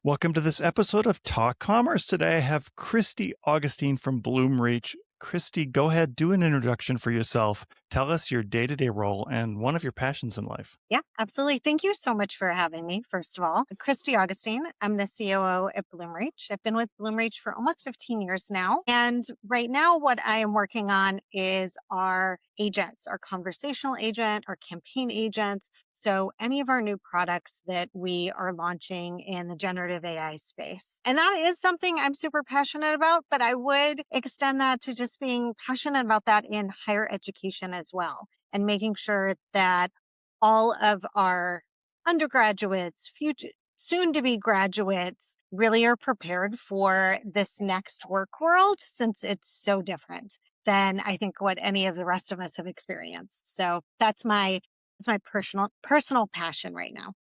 Welcome to this episode of Talk Commerce. Today I have Christy Augustine from Bloomreach. Christy, go ahead, do an introduction for yourself. Tell us your day-to-day role and one of your passions in life. Yeah, absolutely. Thank you so much for having me, first of all. Christy Augustine, I'm the COO at Bloomreach. I've been with Bloomreach for almost 15 years now. And right now, what I am working on is our agents, our conversational agent, our campaign agents. So any of our new products that we are launching in the generative AI space. And that is something I'm super passionate about, but I would extend that to just being passionate about that in higher education as well, and making sure that all of our undergraduates, future soon to be graduates, really are prepared for this next work world, since it's so different than I think what any of the rest of us have experienced. So that's my personal passion right now.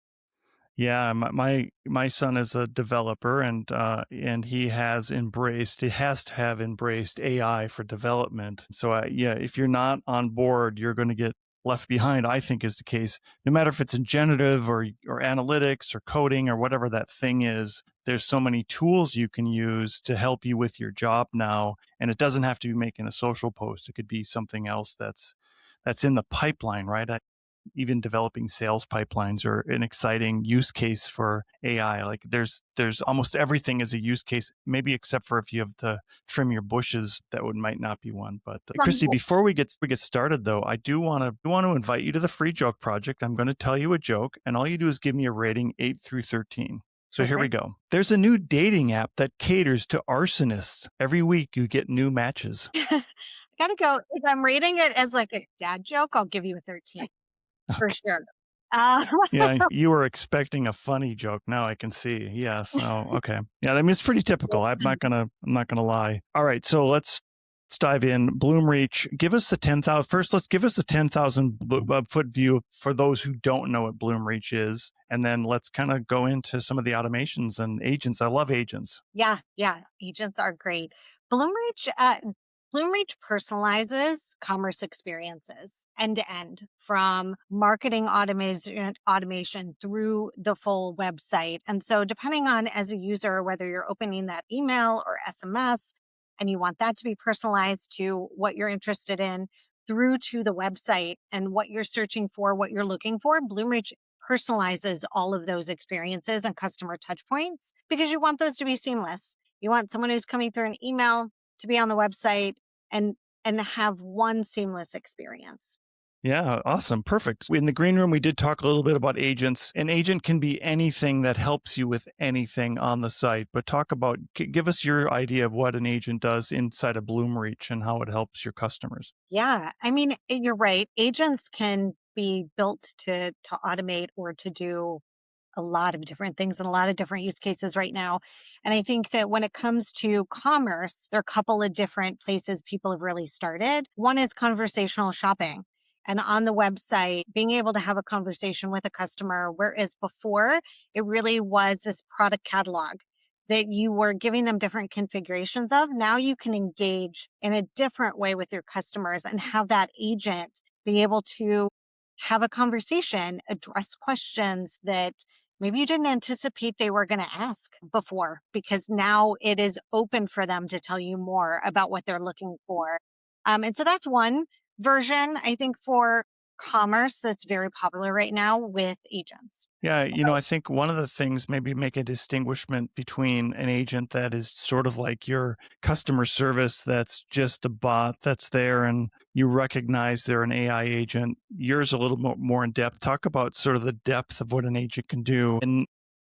Yeah, my son is a developer, and he has to have embraced AI for development. So yeah, if you're not on board, you're going to get left behind. I think is the case. No matter if it's in generative or analytics or coding or whatever that thing is, there's so many tools you can use to help you with your job now, and it doesn't have to be making a social post. It could be something else that's in the pipeline, right? Even developing sales pipelines are an exciting use case for AI. Like there's almost everything is a use case, maybe except for if you have to trim your bushes, might not be one. But Christy, before we get started though, I do want to invite you to the Free Joke Project. I'm going to tell you a joke, and all you do is give me a rating 8 through 13. So here we go. There's a new dating app that caters to arsonists. Every week you get new matches. I gotta go. If I'm rating it as like a dad joke, I'll give you a 13 for sure. Yeah, you were expecting a funny joke. Now I can see. Yes. Oh, okay. Yeah, I mean it's pretty typical. I'm not gonna lie. All right, so let's dive in. Bloomreach, give us the 10,000. First, let's give us the 10,000 foot view for those who don't know what Bloomreach is, and then let's kind of go into some of the automations and agents. I love agents. Yeah, agents are great. Bloomreach, Bloomreach personalizes commerce experiences end to end, from marketing automation through the full website. And so depending on, as a user, whether you're opening that email or SMS and you want that to be personalized to what you're interested in, through to the website and what you're searching for, what you're looking for, Bloomreach personalizes all of those experiences and customer touch points, because you want those to be seamless. You want someone who's coming through an email to be on the website and have one seamless experience. Yeah, awesome. Perfect. In the green room, we did talk a little bit about agents. An agent can be anything that helps you with anything on the site, but give us your idea of what an agent does inside of Bloomreach and how it helps your customers. Yeah, I mean, you're right. Agents can be built to automate or to do a lot of different things and a lot of different use cases right now. And I think that when it comes to commerce, there are a couple of different places people have really started. One is conversational shopping. And on the website, being able to have a conversation with a customer, whereas before it really was this product catalog that you were giving them different configurations of. Now you can engage in a different way with your customers and have that agent be able to have a conversation, address questions that maybe you didn't anticipate they were going to ask before, because now it is open for them to tell you more about what they're looking for. And so that's one version, I think, for commerce that's very popular right now with agents. Yeah, I think one of the things, maybe make a distinguishment between an agent that is sort of like your customer service, that's just a bot that's there and you recognize they're an AI agent. Yours a little more in depth. Talk about sort of the depth of what an agent can do. And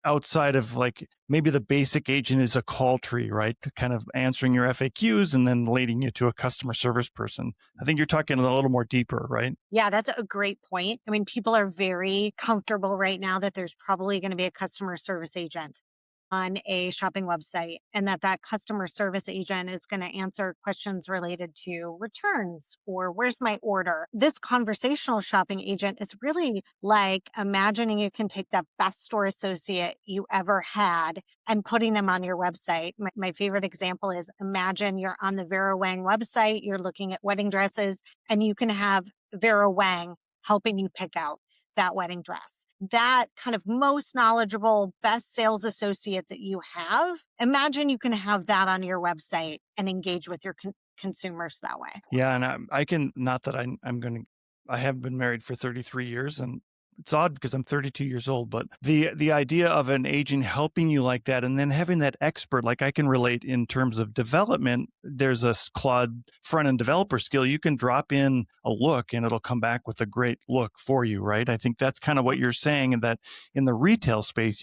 outside of like maybe the basic agent is a call tree, right? Kind of answering your FAQs and then leading you to a customer service person. I think you're talking a little more deeper, right? Yeah, that's a great point. I mean, people are very comfortable right now that there's probably going to be a customer service agent on a shopping website, and that customer service agent is going to answer questions related to returns or where's my order. This conversational shopping agent is really like imagining you can take the best store associate you ever had and putting them on your website. My favorite example is, imagine you're on the Vera Wang website, you're looking at wedding dresses, and you can have Vera Wang helping you pick out that wedding dress. that kind of most knowledgeable, best sales associate that you have, imagine you can have that on your website and engage with your consumers that way. Yeah, and I can not that I'm gonna I have been married for 33 years, and it's odd because I'm 32 years old, but the idea of an agent helping you like that and then having that expert, like I can relate in terms of development, there's a Claude front-end developer skill. You can drop in a look and it'll come back with a great look for you, right? I think that's kind of what you're saying, and that in the retail space,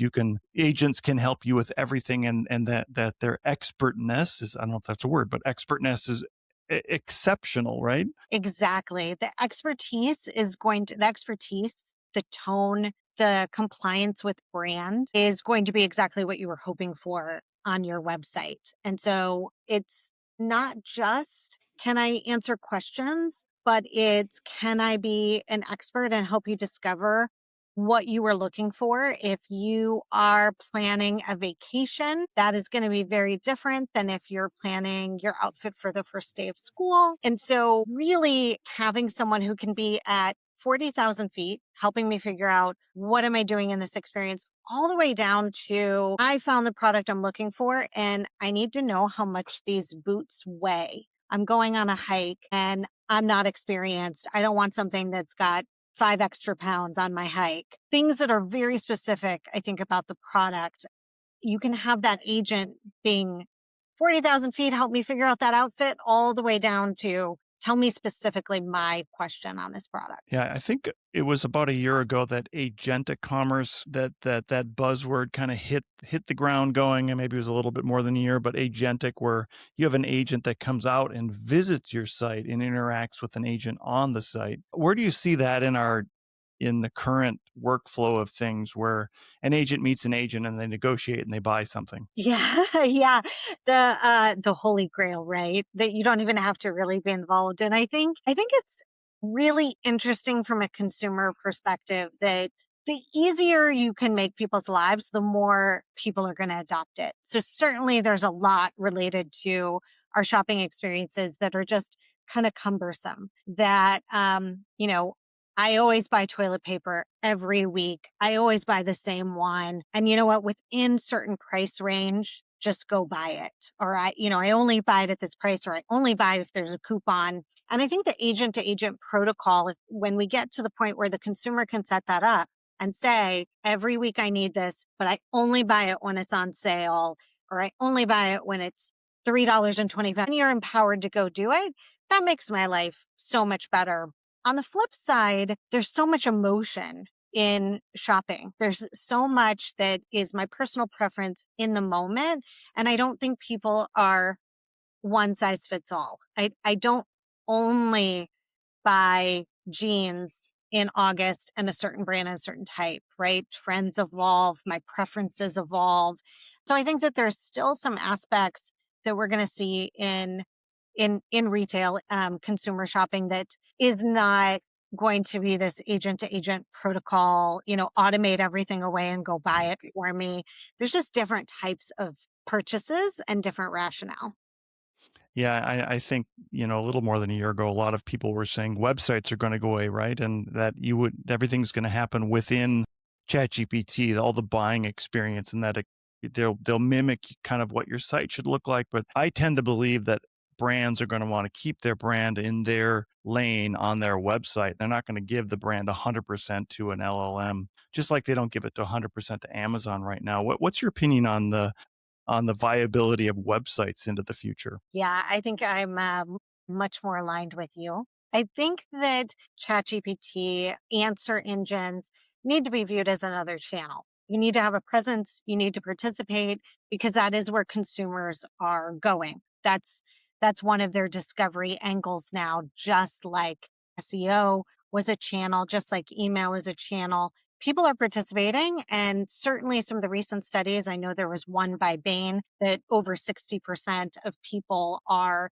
agents can help you with everything, and that their expertness is, I don't know if that's a word, but expertness is exceptional, right? Exactly. The expertise, the tone, the compliance with brand is going to be exactly what you were hoping for on your website. And so it's not just can I answer questions, but it's can I be an expert and help you discover what you were looking for. If you are planning a vacation, that is going to be very different than if you're planning your outfit for the first day of school. And so, really having someone who can be at 40,000 feet, helping me figure out what am I doing in this experience, all the way down to I found the product I'm looking for and I need to know how much these boots weigh. I'm going on a hike and I'm not experienced. I don't want something that's got 5 extra pounds on my hike. Things that are very specific, I think, about the product. You can have that agent being 40,000 feet, help me figure out that outfit, all the way down to tell me specifically my question on this product. Yeah, I think it was about a year ago that agentic commerce, that buzzword kind of hit the ground going, and maybe it was a little bit more than a year, but agentic, where you have an agent that comes out and visits your site and interacts with an agent on the site. Where do you see that in the current workflow of things, where an agent meets an agent and they negotiate and they buy something? Yeah, yeah. The holy grail, right? That you don't even have to really be involved in. I think it's really interesting from a consumer perspective that the easier you can make people's lives, the more people are going to adopt it. So certainly there's a lot related to our shopping experiences that are just kind of cumbersome. That I always buy toilet paper every week. I always buy the same one. And you know what? Within certain price range, just go buy it. Or I only buy it at this price, or I only buy it if there's a coupon. And I think the agent to agent protocol, when we get to the point where the consumer can set that up and say, every week I need this, but I only buy it when it's on sale, or I only buy it when it's $3.25, and you're empowered to go do it. That makes my life so much better. On the flip side, there's so much emotion in shopping. There's so much that is my personal preference in the moment. And I don't think people are one size fits all. I don't only buy jeans in August and a certain brand and a certain type, right? Trends evolve, my preferences evolve. So I think that there's still some aspects that we're going to see in retail consumer shopping that is not going to be this agent to agent protocol, automate everything away and go buy it for me. There's just different types of purchases and different rationale. Yeah, I think, a little more than a year ago, a lot of people were saying websites are going to go away, right? And that everything's going to happen within ChatGPT, all the buying experience, and that they'll mimic kind of what your site should look like. But I tend to believe that brands are going to want to keep their brand in their lane on their website. They're not going to give the brand 100% to an LLM, just like they don't give it to 100% to Amazon right now. What's your opinion on the viability of websites into the future? Yeah, I think I'm much more aligned with you. I think that ChatGPT answer engines need to be viewed as another channel. You need to have a presence, you need to participate because that is where consumers are going. That's one of their discovery angles now, just like SEO was a channel, just like email is a channel. People are participating, and certainly some of the recent studies, I know there was one by Bain that over 60% of people are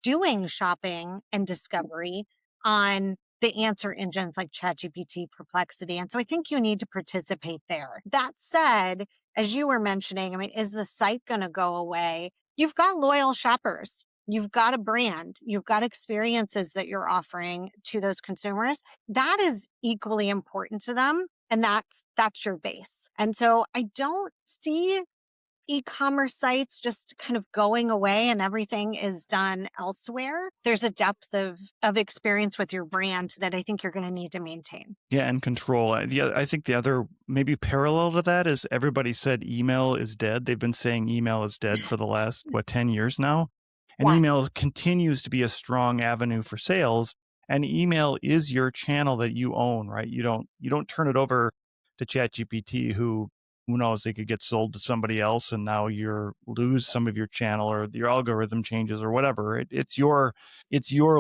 doing shopping and discovery on the answer engines like ChatGPT, Perplexity. And so I think you need to participate there. That said, as you were mentioning, I mean, is the site going to go away? You've got loyal shoppers. You've got a brand. You've got experiences that you're offering to those consumers. That is equally important to them and that's your base. And so I don't see e-commerce sites just kind of going away and everything is done elsewhere. There's a depth of experience with your brand that I think you're going to need to maintain. Yeah, and control. I think the other maybe parallel to that is everybody said email is dead. They've been saying email is dead for the last, 10 years now. And Yes. email continues to be a strong avenue for sales. And email is your channel that you own, right? You don't turn it over to ChatGPT, who knows, they could get sold to somebody else and now you're lose some of your channel or your algorithm changes or whatever. It's your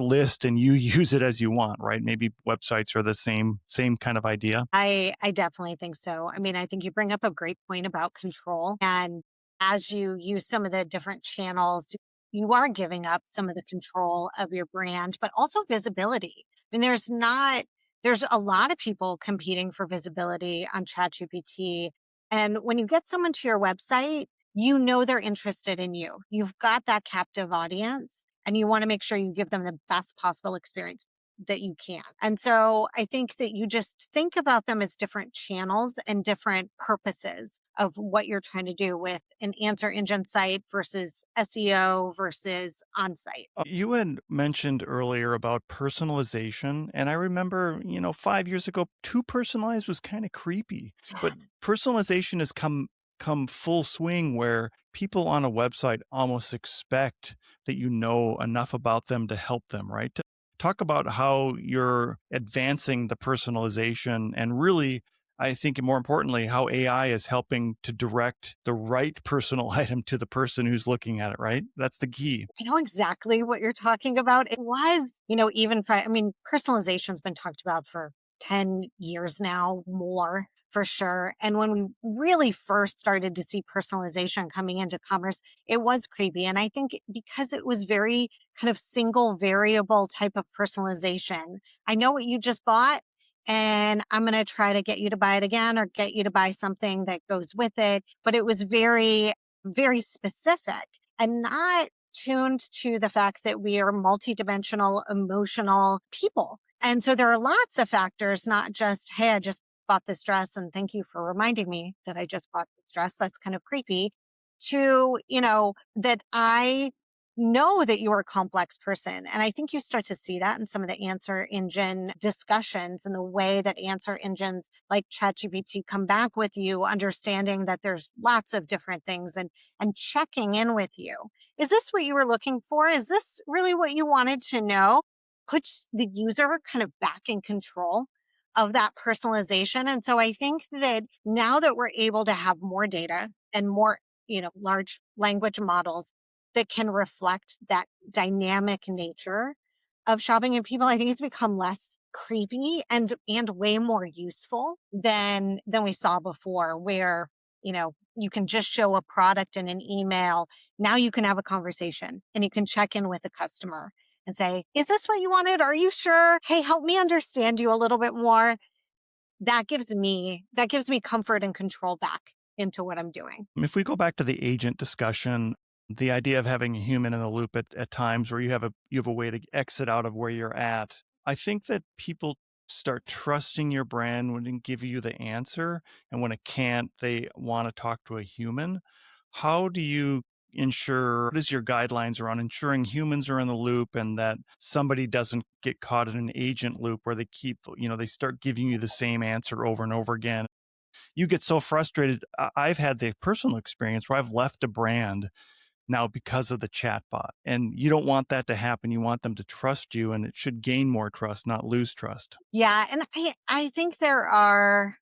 list and you use it as you want, right? Maybe websites are the same kind of idea. I definitely think so. I mean, I think you bring up a great point about control. And as you use some of the different channels, you are giving up some of the control of your brand, but also visibility. I mean, there's a lot of people competing for visibility on ChatGPT. And when you get someone to your website, you know they're interested in you. You've got that captive audience and you want to make sure you give them the best possible experience that you can. And so I think that you just think about them as different channels and different purposes of what you're trying to do with an answer engine site versus SEO versus on site. You had mentioned earlier about personalization, and I remember, 5 years ago, too personalized was kind of creepy. But personalization has come full swing where people on a website almost expect that you know enough about them to help them, right? Talk about how you're advancing the personalization and really, I think more importantly, how AI is helping to direct the right personal item to the person who's looking at it, right? That's the key. I know exactly what you're talking about. It was, even for, I mean, personalization's been talked about for 10 years now, more for sure. And when we really first started to see personalization coming into commerce, it was creepy. And I think because it was very kind of single variable type of personalization, I know what you just bought. And I'm going to try to get you to buy it again or get you to buy something that goes with it. But it was very, very specific and not tuned to the fact that we are multidimensional, emotional people. And so there are lots of factors, not just, hey, I just bought this dress and thank you for reminding me that I just bought this dress. That's kind of creepy. To, that I know that you're a complex person. And I think you start to see that in some of the answer engine discussions and the way that answer engines like ChatGPT come back with you, understanding that there's lots of different things and checking in with you. Is this what you were looking for? Is this really what you wanted to know? Puts the user kind of back in control of that personalization. And so I think that now that we're able to have more data and more, large language models that can reflect that dynamic nature of shopping and people, I think it's become less creepy and way more useful than we saw before, where, you can just show a product in an email. Now you can have a conversation and you can check in with the customer and say, is this what you wanted? Are you sure? Hey, help me understand you a little bit more. That gives me comfort and control back into what I'm doing. If we go back to the agent discussion, the idea of having a human in the loop at times where you have a way to exit out of where you're at, I think that people start trusting your brand when it give you the answer, and when it can't, they want to talk to a human. How do you ensure, what is your guidelines around ensuring humans are in the loop and that somebody doesn't get caught in an agent loop where they start giving you the same answer over and over again? You get so frustrated. I've had the personal experience where I've left a brand now because of the chatbot, and you don't want that to happen. You want them to trust you, and it should gain more trust, not lose trust. Yeah, and I think there are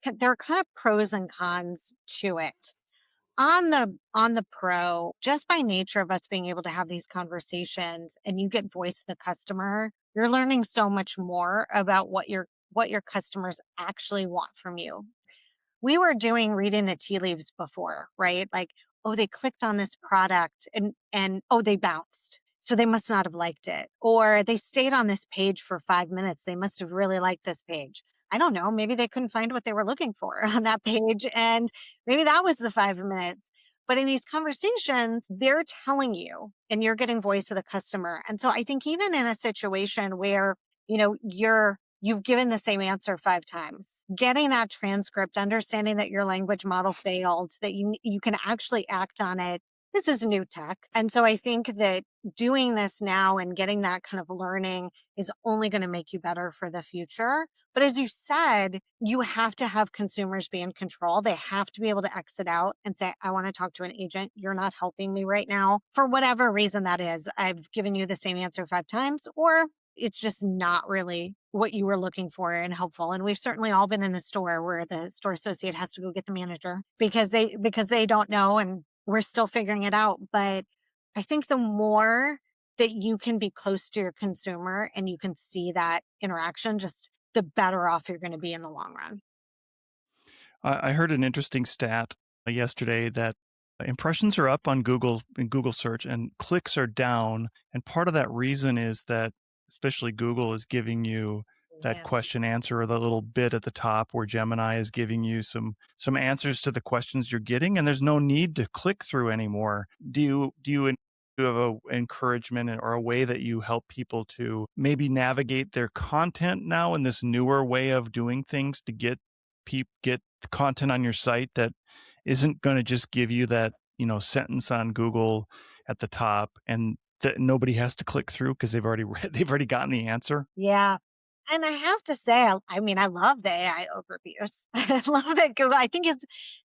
kind of pros and cons to it. On the pro, just by nature of us being able to have these conversations and you get voice of the customer, you're learning so much more about what your customers actually want from you. We were doing reading the tea leaves before, right? Like, oh, they clicked on this product and oh, they bounced. So they must not have liked it. Or they stayed on this page for 5 minutes. They must have really liked this page. I don't know. Maybe they couldn't find what they were looking for on that page. And maybe that was the 5 minutes. But in these conversations, they're telling you and you're getting voice of the customer. And so I think even in a situation where, you're you've given the same answer 5 times. Getting that transcript, understanding that your language model failed, that you can actually act on it. This is new tech. And so I think that doing this now and getting that kind of learning is only going to make you better for the future. But as you said, you have to have consumers be in control. They have to be able to exit out and say, I want to talk to an agent. You're not helping me right now. For whatever reason that is, I've given you the same answer 5 times, or it's just not really what you were looking for and helpful. And we've certainly all been in the store where the store associate has to go get the manager because they don't know and we're still figuring it out. But I think the more that you can be close to your consumer and you can see that interaction, just the better off you're going to be in the long run. I heard an interesting stat yesterday that impressions are up on Google in Google search and clicks are down. And part of that reason is that especially Google is giving you that Yeah. question answer or the little bit at the top where Gemini is giving you some answers to the questions you're getting, and there's no need to click through anymore. Do you have a encouragement or a way that you help people to maybe navigate their content now in this newer way of doing things to get content on your site that isn't going to just give you that sentence on Google at the top and that nobody has to click through because they've already they've already gotten the answer? Yeah. And I have to say, I mean, I love the AI overviews. I love that Google. I think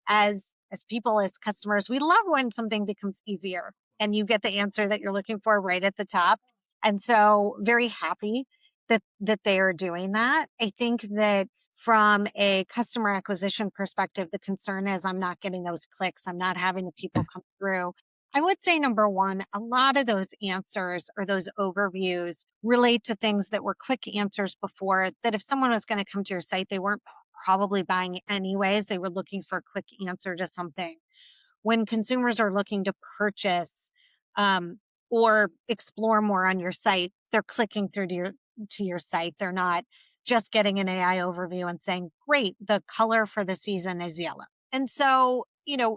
as people, as customers, we love when something becomes easier and you get the answer that you're looking for right at the top. And so very happy that they are doing that. I think that from a customer acquisition perspective, the concern is I'm not getting those clicks. I'm not having the people come through. I would say number one, a lot of those answers or those overviews relate to things that were quick answers before, that if someone was going to come to your site, they weren't probably buying anyways. They were looking for a quick answer to something. When consumers are looking to purchase um, or explore more on your site, they're clicking through to your site. They're not just getting an AI overview and saying, great, the color for the season is yellow. And so,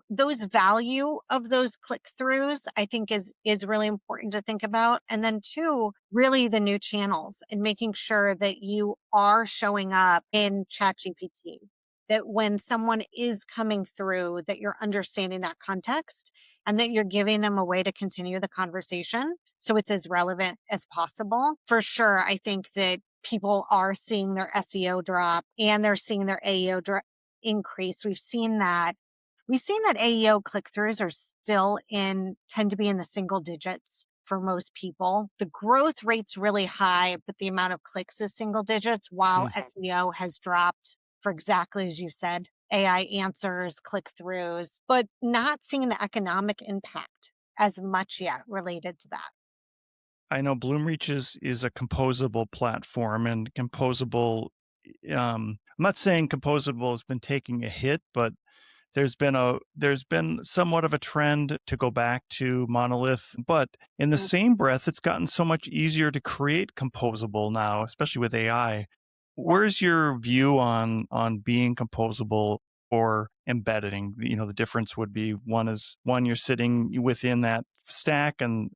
those value of those click throughs, I think is really important to think about. And then two, really the new channels and making sure that you are showing up in ChatGPT, that when someone is coming through, that you're understanding that context and that you're giving them a way to continue the conversation so it's as relevant as possible. For sure, I think that people are seeing their SEO drop and they're seeing their AEO increase. We've seen that AEO click-throughs are still tend to be in the single digits for most people. The growth rate's really high, but the amount of clicks is single digits, while Mm. SEO has dropped for exactly as you said, AI answers, click-throughs, but not seeing the economic impact as much yet related to that. I know Bloomreach is a composable platform, and composable. I'm not saying composable has been taking a hit, but there's been somewhat of a trend to go back to monolith, but in the Mm. same breath, it's gotten so much easier to create composable now, especially with AI. Where's your view on being composable or embedding? The difference would be one you're sitting within that stack, and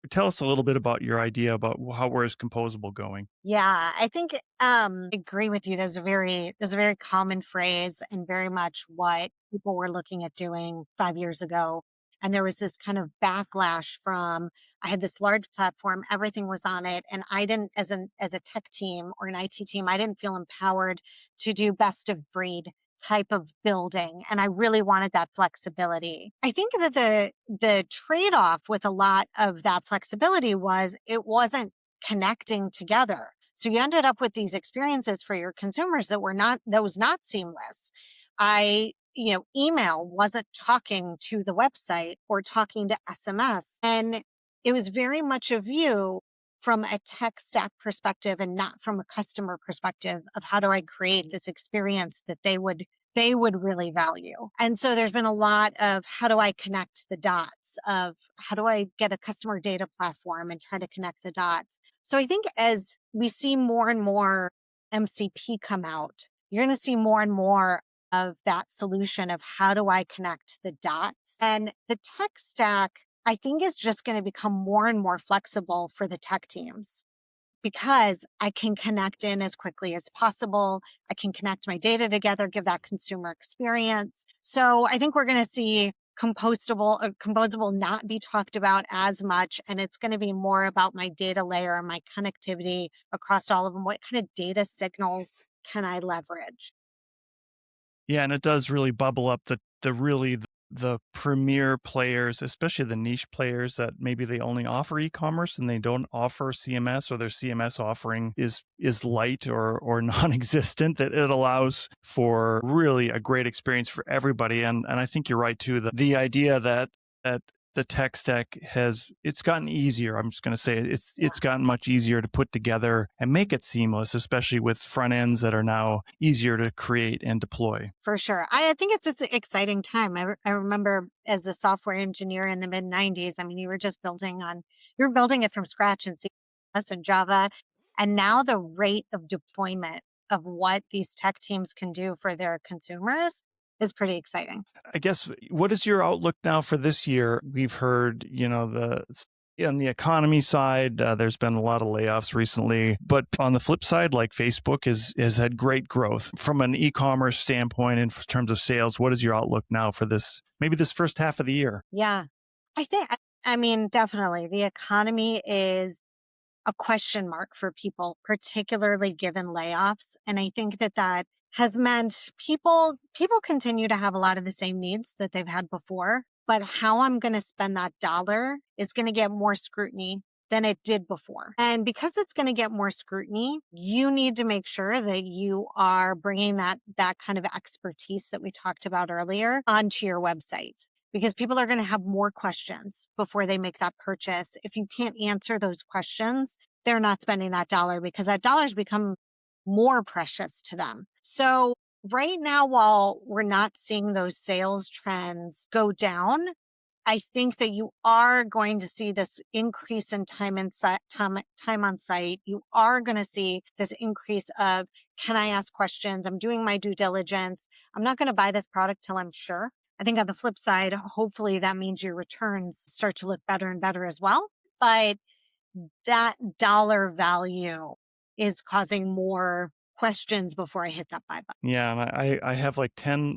tell us a little bit about your idea about where's composable going. Yeah, I think I agree with you. There's a very common phrase and very much what people were looking at doing 5 years ago. And there was this kind of backlash from I had this large platform, everything was on it, and I didn't as a tech team or an IT team, I didn't feel empowered to do best of breed type of building, and I really wanted that flexibility. I think that the trade-off with a lot of that flexibility was it wasn't connecting together. So you ended up with these experiences for your consumers that was not seamless. Email wasn't talking to the website or talking to SMS. And it was very much a view from a tech stack perspective and not from a customer perspective of how do I create this experience that they would really value. And so there's been a lot of how do I connect the dots of how do I get a customer data platform and try to connect the dots. So I think as we see more and more MCP come out, you're going to see more and more of that solution of how do I connect the dots. And the tech stack, I think, is just going to become more and more flexible for the tech teams because I can connect in as quickly as possible. I can connect my data together, give that consumer experience. So I think we're going to see composable not be talked about as much. And it's going to be more about my data layer and my connectivity across all of them. What kind of data signals can I leverage? Yeah, and it does really bubble up the premier players, especially the niche players that maybe they only offer e-commerce and they don't offer CMS, or their CMS offering is light or non-existent, that it allows for really a great experience for everybody. And I think you're right too. The idea that the tech stack it's gotten easier. I'm just going to say it's gotten much easier to put together and make it seamless, especially with front ends that are now easier to create and deploy. For sure. I think it's an exciting time. I remember as a software engineer in the mid 90s, I mean, you were building it from scratch in C++ and Java. And now the rate of deployment of what these tech teams can do for their consumers is pretty exciting. I guess, what is your outlook now for this year? We've heard, on the economy side, there's been a lot of layoffs recently, but on the flip side, like Facebook has had great growth from an e-commerce standpoint in terms of sales. What is your outlook now for maybe this first half of the year? Yeah. I mean, definitely the economy is a question mark for people, particularly given layoffs. And I think that has meant people continue to have a lot of the same needs that they've had before, but how I'm going to spend that dollar is going to get more scrutiny than it did before. And because it's going to get more scrutiny, you need to make sure that you are bringing that kind of expertise that we talked about earlier onto your website, because people are going to have more questions before they make that purchase. If you can't answer those questions, they're not spending that dollar, because that dollar's become more precious to them. So right now, while we're not seeing those sales trends go down, I think that you are going to see this increase in time on site. You are going to see this increase of, can I ask questions? I'm doing my due diligence. I'm not going to buy this product till I'm sure. I think on the flip side, hopefully that means your returns start to look better and better as well. But that dollar value is causing more questions before I hit that buy button. Yeah, and I have like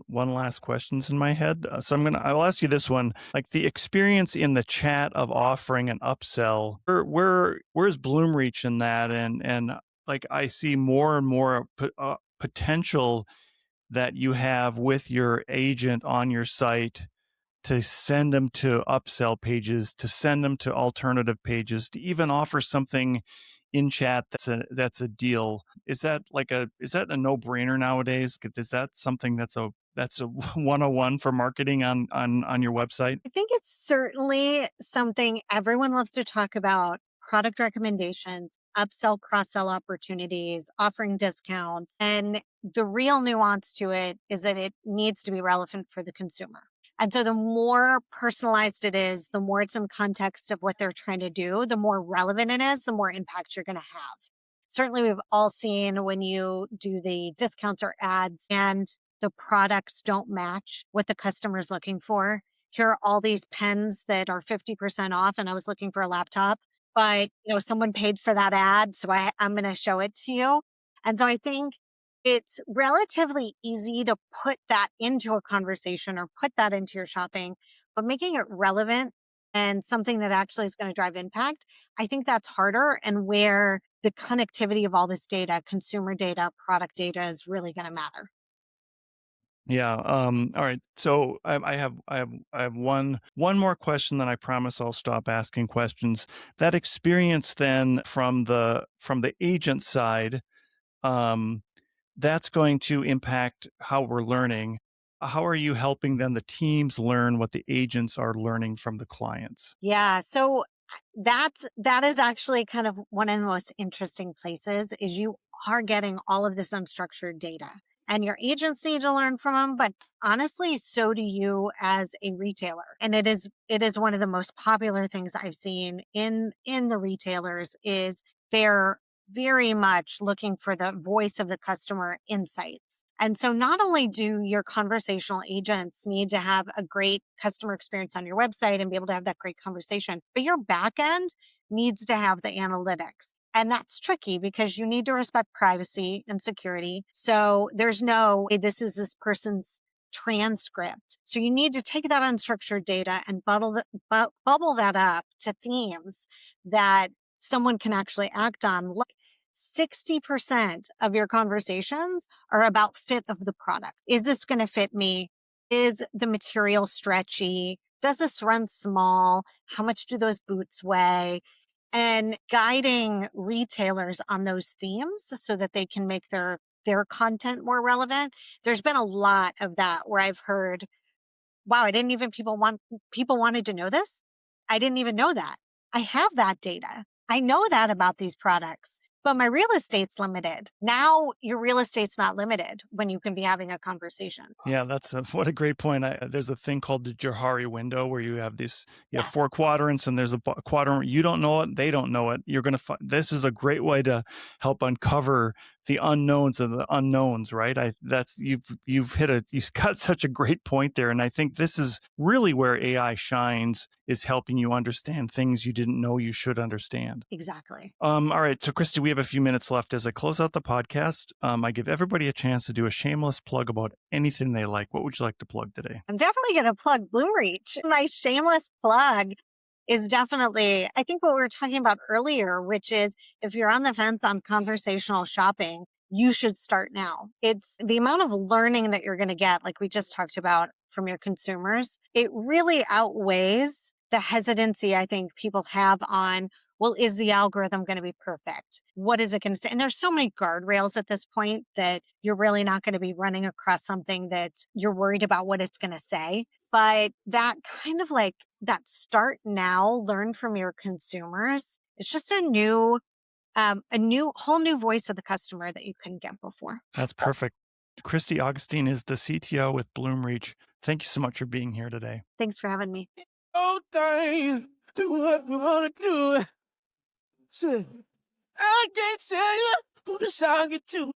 one last questions in my head. So I'll ask you this one. Like, the experience in the chat of offering an upsell, where's Bloomreach in that? And like, I see more and more potential that you have with your agent on your site to send them to upsell pages, to send them to alternative pages, to even offer something in chat that's a deal. Is that a no-brainer nowadays? Is that something that's a 101 for marketing on your website? I think it's certainly something everyone loves to talk about: product recommendations, upsell, cross sell opportunities, offering discounts. And the real nuance to it is that it needs to be relevant for the consumer. And so the more personalized it is, the more it's in context of what they're trying to do, the more relevant it is, the more impact you're going to have. Certainly, we've all seen when you do the discounts or ads and the products don't match what the customer's looking for. Here are all these pens that are 50% off, and I was looking for a laptop, but someone paid for that ad, so I'm going to show it to you. And so I think it's relatively easy to put that into a conversation or put that into your shopping, but making it relevant and something that actually is going to drive impact, I think that's harder, and where the connectivity of all this data, consumer data, product data, is really going to matter. Yeah. All right. So I have one more question, then I promise I'll stop asking questions. That experience then from the agent side, um, that's going to impact how we're learning. How are you helping then the teams learn what the agents are learning from the clients? Yeah. So that is actually kind of one of the most interesting places, is you are getting all of this unstructured data, and your agents need to learn from them, but honestly, so do you as a retailer. And it is one of the most popular things I've seen in the retailers is they're very much looking for the voice of the customer insights. And so not only do your conversational agents need to have a great customer experience on your website and be able to have that great conversation, but your back end needs to have the analytics. And that's tricky because you need to respect privacy and security. So there's no, "Hey, this is this person's transcript." So you need to take that unstructured data and bubble that up to themes that someone can actually act on. Like 60% of your conversations are about fit of the product. Is this going to fit me? Is the material stretchy? Does this run small? How much do those boots weigh? And guiding retailers on those themes so that they can make their content more relevant. There's been a lot of that where I've heard, wow, I didn't even people wanted to know this. I didn't even know that. I have that data. I know that about these products, but my real estate's limited. Now your real estate's not limited when you can be having a conversation. Yeah, that's what a great point. There's a thing called the Johari window where you have Yes, 4 quadrants, and there's a quadrant you don't know it, they don't know it. You're gonna find this is a great way to help uncover the unknowns of the unknowns, right? You've got such a great point there, and I think this is really where AI shines, is helping you understand things you didn't know you should understand. exactly. All right. So, Christy, we have a few minutes left. As I close out the podcast, I give everybody a chance to do a shameless plug about anything they like. What would you like to plug today? I'm definitely going to plug Bloomreach. My shameless plug is definitely, I think, what we were talking about earlier, which is if you're on the fence on conversational shopping, you should start now. It's the amount of learning that you're going to get, like we just talked about, from your consumers. It really outweighs the hesitancy I think people have on, well, is the algorithm going to be perfect? What is it going to say? And there's so many guardrails at this point that you're really not going to be running across something that you're worried about what it's going to say. But that kind of like that start now, learn from your consumers. It's just a whole new voice of the customer that you couldn't get before. That's perfect. Christy Augustine is the CTO with Bloomreach. Thank you so much for being here today. Thanks for having me. Oh, thing, do what you wanna do. I can't tell you who the song it to.